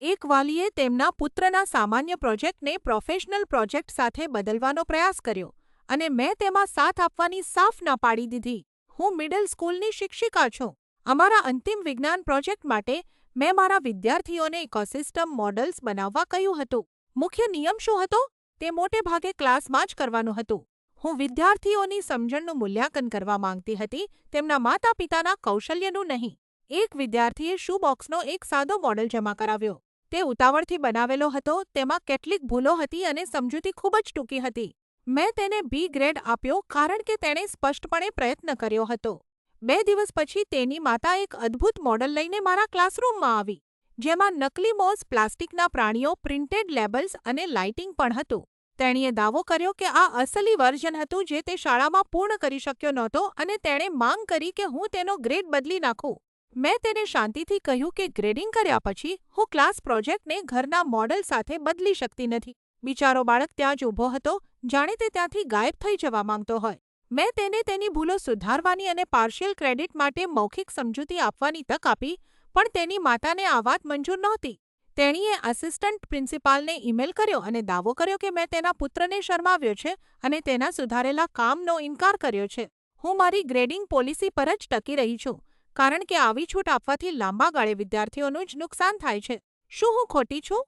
એક વાલીએ તેમના પુત્રના સામાન્ય પ્રોજેક્ટને પ્રોફેશનલ પ્રોજેક્ટ સાથે બદલવાનો પ્રયાસ કર્યો અને મેં તેમાં સાથ આપવાની સાફ ના પાડી દીધી. હું મિડલ સ્કૂલની શિક્ષિકા છું. અમારા અંતિમ વિજ્ઞાન પ્રોજેક્ટ માટે મેં મારા વિદ્યાર્થીઓને ઇકોસિસ્ટમ મોડલ્સ બનાવવા કહ્યું હતું. મુખ્ય નિયમ શું હતો? તે મોટે ભાગે ક્લાસમાં જ કરવાનું હતું. હું વિદ્યાર્થીઓની સમજણનું મૂલ્યાંકન કરવા માંગતી હતી, તેમના માતા પિતાના કૌશલ્યનું નહીં. એક વિદ્યાર્થીએ શૂ બોક્સનો એક સાદો મોડલ જમા કરાવ્યો. તે ઉતાવળથી બનાવેલો હતો, તેમાં કેટલીક ભૂલો હતી અને સમજૂતી ખૂબ જ ટૂંકી હતી. મેં તેને બી ગ્રેડ આપ્યો કારણ કે તેણે સ્પષ્ટપણે પ્રયત્ન કર્યો હતો. 2 દિવસ પછી તેની માતા એક અદ્ભુત મોડલ લઈને મારા ક્લાસરૂમમાં આવી, જેમાં નકલી મોસ, પ્લાસ્ટિકના પ્રાણીઓ, પ્રિન્ટેડ લેબલ્સ અને લાઇટિંગ પણ હતું. તેણીએ દાવો કર્યો કે આ અસલી વર્ઝન હતું જે તે શાળામાં પૂર્ણ કરી શક્યો નહોતો અને તેણે માંગ કરી કે હું તેનો ગ્રેડ બદલી નાખું. મેં તેને શાંતિથી કહ્યું કે ગ્રેડિંગ કર્યા પછી હું ક્લાસ પ્રોજેક્ટને ઘરના મોડલ સાથે બદલી શકતી નથી. બિચારો બાળક ત્યાં જ ઊભો હતો, જાણે તે ત્યાંથી ગાયબ થઈ જવા માંગતો હોય. મેં તેને તેની ભૂલો સુધારવાની અને પાર્શિયલ ક્રેડિટ માટે મૌખિક સમજૂતી આપવાની તક આપી, પણ તેની માતાને આ વાત મંજૂર નહોતી. તેણીએ આસિસ્ટન્ટ પ્રિન્સિપાલને ઈમેલ કર્યો અને દાવો કર્યો કે મેં તેના પુત્રને શરમાવ્યો છે અને તેના સુધારેલા કામનો ઇનકાર કર્યો છે. હું મારી ગ્રેડિંગ પોલિસી પર જ ટકી રહી છું, કારણ કે આવી છૂટ આપવાથી લાંબા ગાળે વિદ્યાર્થીઓનું જ નુકસાન થાય છે. શું હું ખોટી છું?